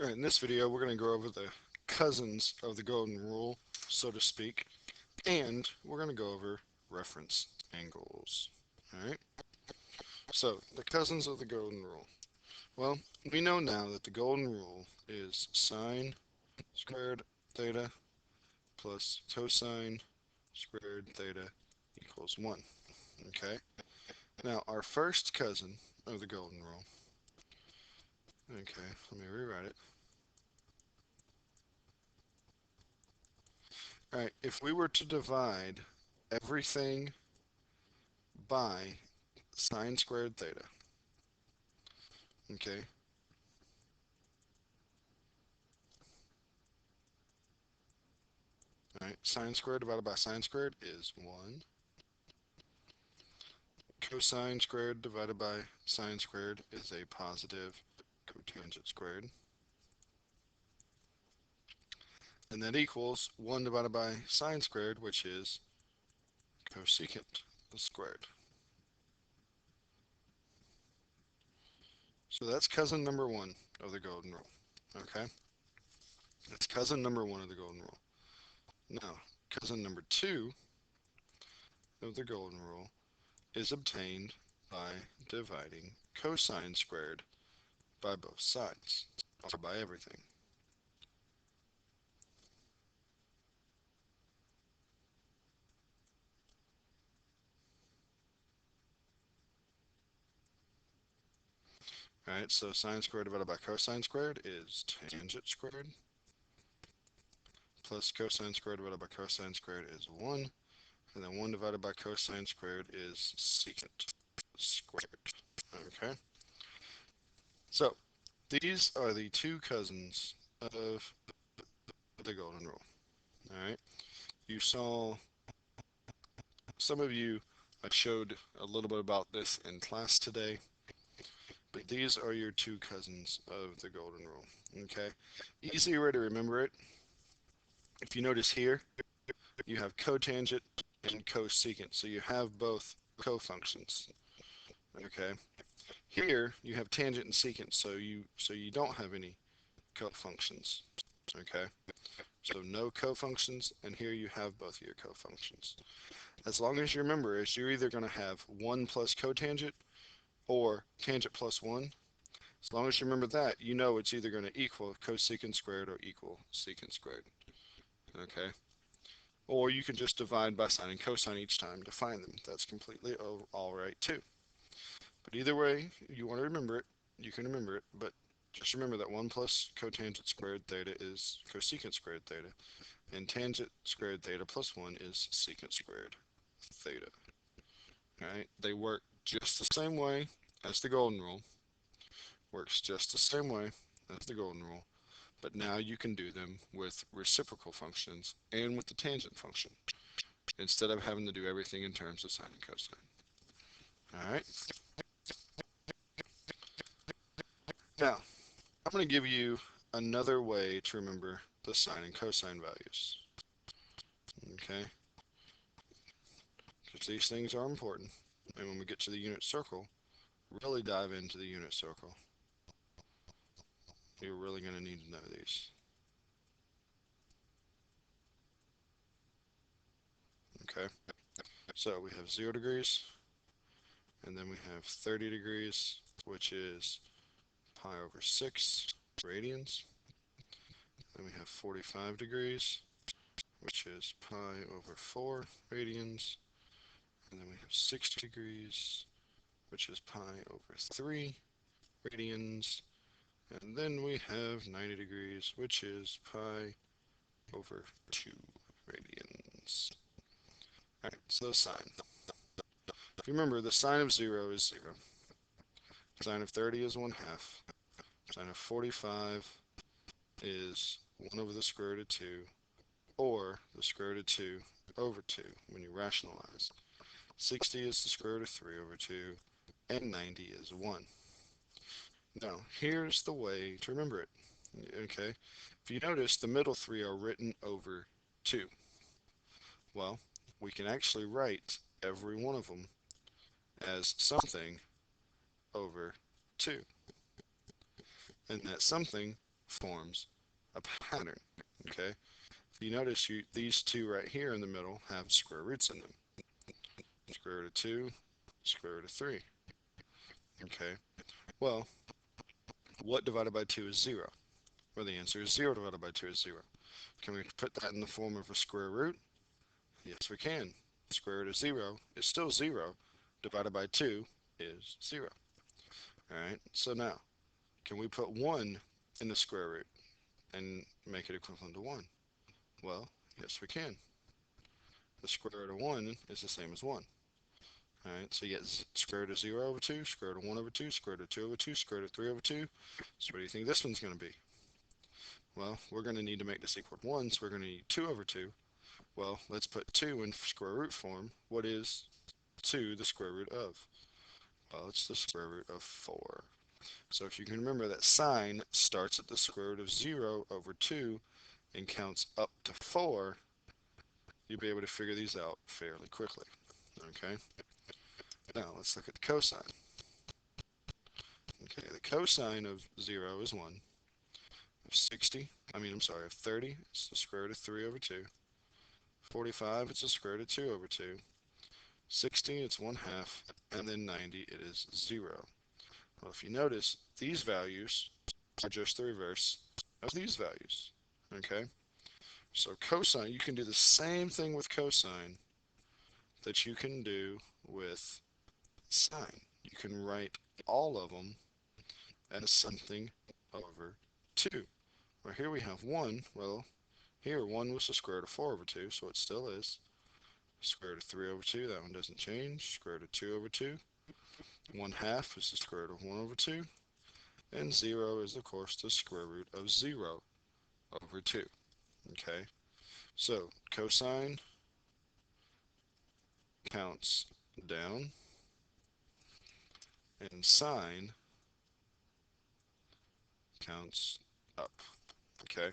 Alright, in this video we're going to go over the cousins of the golden rule, so to speak, and we're going to go over reference angles. Alright, so the cousins of the golden rule. Well, we know now that the golden rule is sine squared theta plus cosine squared theta equals 1. Okay, now our first cousin of the golden rule, okay, let me rewrite it. Alright, if we were to divide everything by sine squared theta, okay, alright, sine squared divided by sine squared is 1. Cosine squared divided by sine squared is a positive cotangent squared. And that equals 1 divided by sine squared, which is cosecant squared. So that's cousin number 1 of the golden rule. Okay? That's cousin number 1 of the golden rule. Now, cousin number 2 of the golden rule is obtained by dividing cosine squared by both sides, or by everything. Alright, so sine squared divided by cosine squared is tangent squared, plus cosine squared divided by cosine squared is 1, and then 1 divided by cosine squared is secant squared. Okay, so these are the two cousins of the golden rule. Alright, you saw, some of you, I showed a little bit about this in class today, but these are your two cousins of the golden rule. Okay, easy way to remember it, if you notice here, you have cotangent and cosecant, so you have both cofunctions. Okay, here you have tangent and secant, so you don't have any cofunctions. Okay, so no cofunctions, and here you have both of your cofunctions. As long as you remember is you're either going to have 1 plus cotangent or tangent plus 1. As long as you remember that, you know it's either going to equal cosecant squared or equal secant squared. Okay, or you can just divide by sine and cosine each time to find them. That's completely all right too. But either way you want to remember it, you can remember it, but just remember that 1 plus cotangent squared theta is cosecant squared theta, and tangent squared theta plus 1 is secant squared theta. Alright, they work just the same way as the golden rule, works just the same way as the golden rule, but now you can do them with reciprocal functions and with the tangent function, instead of having to do everything in terms of sine and cosine. Alright, now I'm going to give you another way to remember the sine and cosine values. Okay, because these things are important, and when we get to the unit circle, really dive into the unit circle. You're really going to need to know these. Okay, so we have 0 degrees, and then we have 30 degrees, which is pi over 6 radians. Then we have 45 degrees, which is pi over 4 radians. And then we have 60 degrees, which is pi over 3 radians. And then we have 90 degrees, which is pi over 2 radians. Alright, so sine. If you remember, the sine of 0 is 0. Sine of 30 is 1/2. Sine of 45 is 1 over the square root of 2, or the square root of 2 over 2 when you rationalize. 60 is the square root of 3 over 2, and 90 is 1. Now, here's the way to remember it. Okay, if you notice, the middle 3 are written over 2. Well, we can actually write every one of them as something over 2. And that something forms a pattern. Okay, if you notice, these two right here in the middle have square roots in them. Square root of 2, square root of 3. Okay, well, what divided by 2 is 0? Well, the answer is 0 divided by 2 is 0. Can we put that in the form of a square root? Yes, we can. Square root of 0 is still 0. Divided by 2 is 0. Alright, so now, can we put 1 in the square root and make it equivalent to 1? Well, yes, we can. The square root of 1 is the same as 1. Alright, so you get square root of 0 over 2, square root of 1 over 2, square root of 2 over 2, square root of 3 over 2. So what do you think this one's going to be? Well, we're going to need to make this equal to 1, so we're going to need 2 over 2. Well, let's put 2 in square root form. What is 2 the square root of? Well, it's the square root of 4. So if you can remember that sine starts at the square root of 0 over 2 and counts up to 4, you'll be able to figure these out fairly quickly. Okay? Now let's look at the cosine. Okay, the cosine of 0 is 1. Of 30, it's the square root of 3 over 2. 45, it's the square root of 2 over 2. 60, it's 1/2. And then 90, it is 0. Well, if you notice, these values are just the reverse of these values. Okay? So cosine, you can do the same thing with cosine that you can do with sine. You can write all of them as something over 2. Well, here we have 1. Well, here 1 was the square root of 4 over 2, so it still is. Square root of 3 over 2, that one doesn't change. Square root of 2 over 2. 1/2 is the square root of 1 over 2. And 0 is, of course, the square root of 0 over 2. Okay, so cosine counts down, and sine counts up. Okay,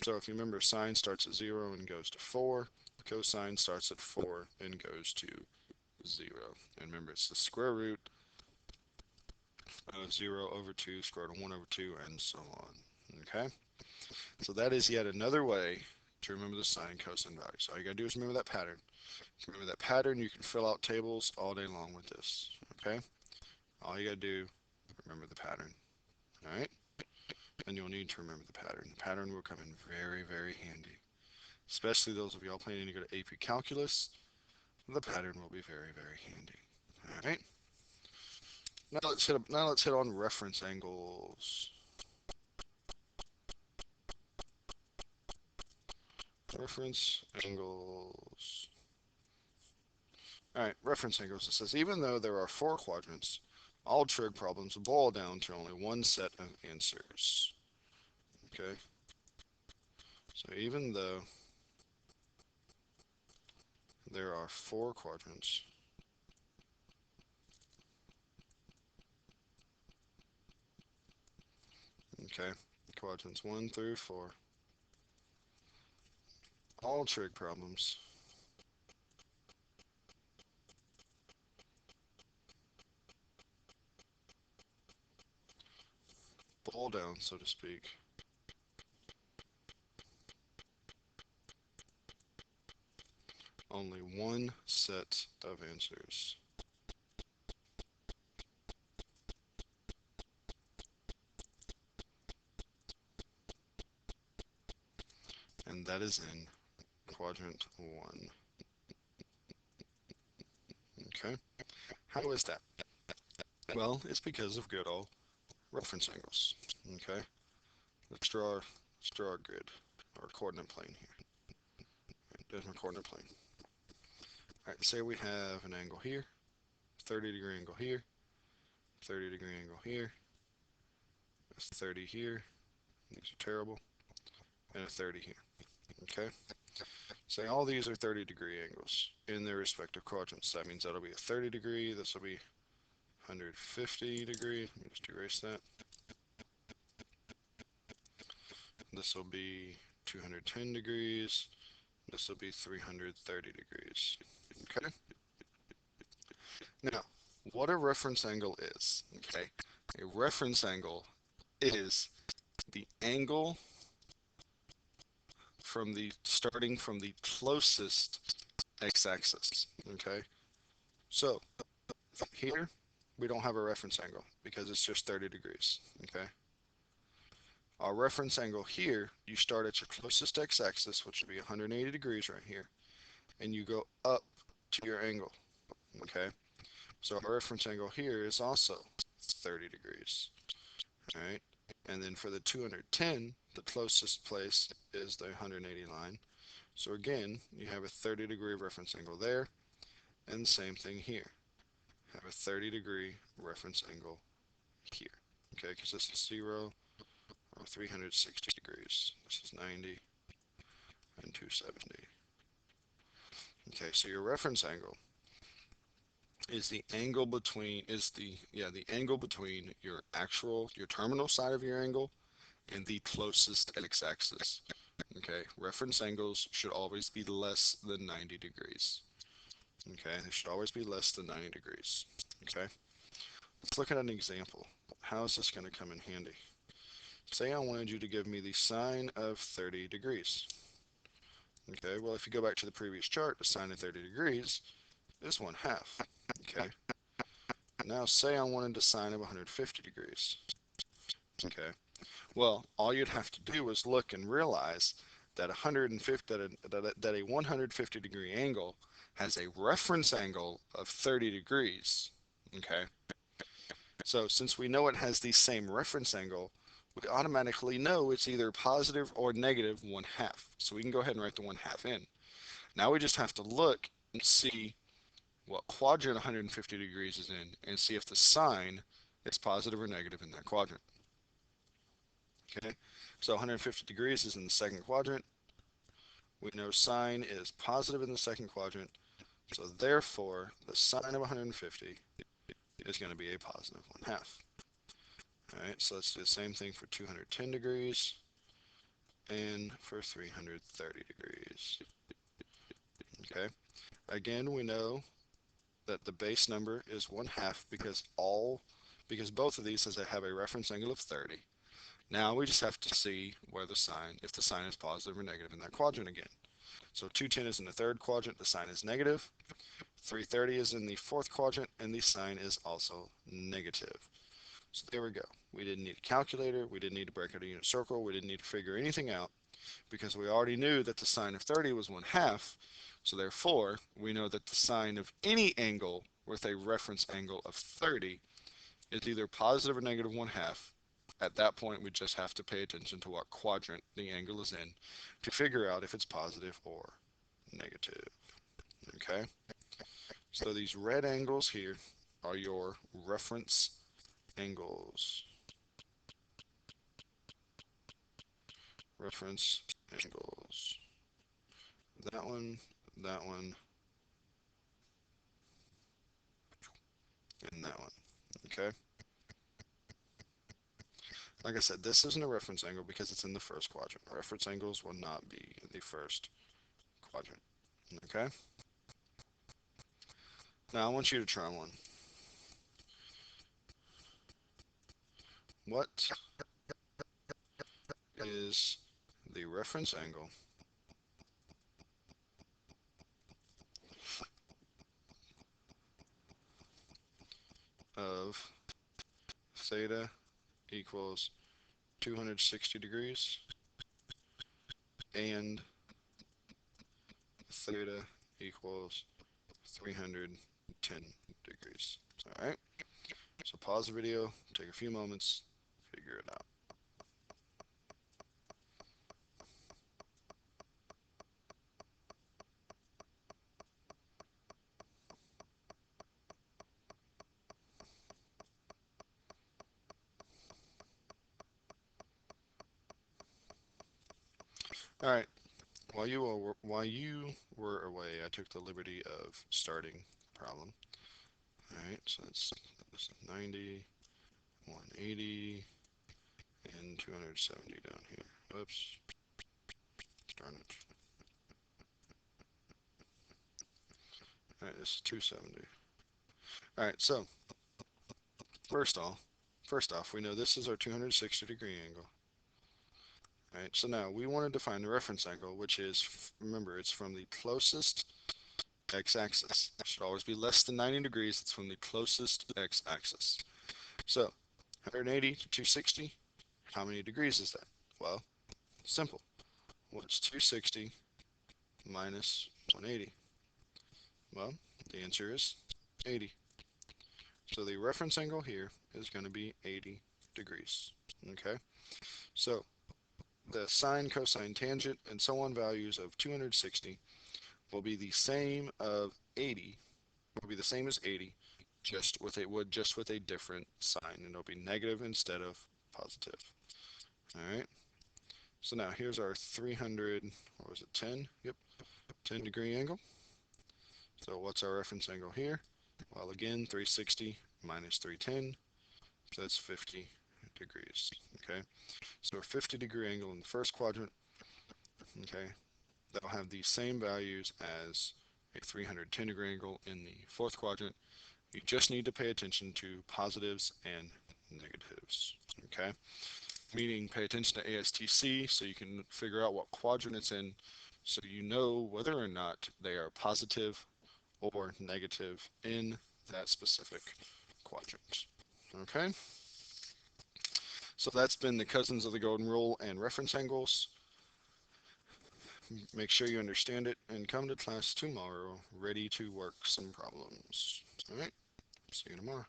so if you remember, sine starts at 0 and goes to 4. Cosine starts at 4 and goes to 0. And remember, it's the square root of 0 over 2, square root of 1 over 2, and so on. Okay, so that is yet another way to remember the sine and cosine values. All you gotta do is remember that pattern. If you remember that pattern, you can fill out tables all day long with this. Okay, all you gotta do, remember the pattern. All right, and you'll need to remember the pattern. The pattern will come in very, very handy, especially those of y'all planning to go to AP Calculus. The pattern will be very, very handy. All right. Now let's hit on reference angles. Reference angles. All right, reference angles. It says even though there are 4 quadrants, all trig problems boil down to only one set of answers. Okay. So even though there are 4 quadrants, okay, quadrants 1 through 4, all trig problems boil down, so to speak, only one set of answers. And that is in quadrant 1. Okay, how is that? Well, it's because of good old reference angles. Okay, let's draw a grid or a coordinate plane here. There's my coordinate plane. All right, say we have an angle here, 30-degree angle here, 30-degree angle here, a 30 here, these are terrible, and a 30 here. Okay, say all these are 30-degree angles in their respective quadrants. That means that'll be a 30-degree, this will be 150-degree, let me just erase that. This will be 210 degrees, this will be 330 degrees. Okay, now what a reference angle is. Okay, a reference angle is the angle starting from the closest x-axis. Okay, so here we don't have a reference angle because it's just 30 degrees. Okay, our reference angle here, you start at your closest x-axis, which would be 180 degrees right here, and you go up to your angle. Okay, so our reference angle here is also 30 degrees. All right, and then for the 210, the closest place is the 180 line. So again, you have a 30 degree reference angle there, and same thing here. Have a 30 degree reference angle here. Okay, because this is 0 or 360 degrees. This is 90 and 270. Okay, so your reference angle is the angle between the angle between your terminal side of your angle and the closest x-axis. Okay, reference angles should always be less than 90 degrees. Okay, they should always be less than 90 degrees. Okay, let's look at an example. How is this going to come in handy? Say I wanted you to give me the sine of 30 degrees. Okay, well, if you go back to the previous chart, the sine of 30 degrees is 1/2. Okay, now say I wanted the sine of 150 degrees. Okay, well, all you'd have to do is look and realize that 150 that a 150 degree angle has a reference angle of 30 degrees. Okay, so since we know it has the same reference angle, we automatically know it's either positive or negative 1/2. So we can go ahead and write the 1/2 in. Now we just have to look and see what quadrant 150 degrees is in and see if the sine is positive or negative in that quadrant. Okay, so 150 degrees is in the second quadrant. We know sine is positive in the second quadrant, so therefore the sine of 150 is going to be a positive 1/2. All right, so let's do the same thing for 210 degrees and for 330 degrees. Okay, again, we know that the base number is 1/2 because both of these have a reference angle of 30. Now we just have to see where if the sine is positive or negative in that quadrant again. So 210 is in the third quadrant, the sine is negative. 330 is in the fourth quadrant, and the sine is also negative. So there we go. We didn't need a calculator, we didn't need to break out a unit circle, we didn't need to figure anything out because we already knew that the sine of 30 was 1/2. So therefore, we know that the sine of any angle with a reference angle of 30 is either positive or negative 1/2. At that point, we just have to pay attention to what quadrant the angle is in to figure out if it's positive or negative. Okay? So these red angles here are your reference angles. Reference angles. That one, and that one. Okay? Like I said, this isn't a reference angle because it's in the first quadrant. Reference angles will not be in the first quadrant. Okay? Now I want you to try one. What is the reference angle of theta equals 260 degrees and theta equals 310 degrees? All right, so pause the video, take a few moments, figure it out. All right, while you were away, I took the liberty of starting the problem. All right, so this is 90, 180, and 270 down here. Whoops, darn it. All right, this is 270. All right, so first off, we know this is our 260 degree angle. Right, so now we want to define the reference angle, which is, remember, it's from the closest x-axis. It should always be less than 90 degrees. It's from the closest x-axis. So 180 to 260, how many degrees is that? Well, simple. What's 260 minus 180? Well, the answer is 80. So the reference angle here is going to be 80 degrees. Okay, so the sine, cosine, tangent, and so on values of 260 will be the same of 80, will be the same as 80, just with a different sign, and it'll be negative instead of positive. All right. So now here's our 300, what was it, 10? Yep, 10 degree angle. So what's our reference angle here? Well, again, 360 minus 310, so that's 50 degrees. Okay. So a 50 degree angle in the first quadrant. Okay. That'll have the same values as a 310 degree angle in the fourth quadrant. You just need to pay attention to positives and negatives, okay? Meaning pay attention to ASTC so you can figure out what quadrant it's in so you know whether or not they are positive or negative in that specific quadrant, okay? So that's been the cousins of the golden rule and reference angles. Make sure you understand it and come to class tomorrow ready to work some problems. All right, see you tomorrow.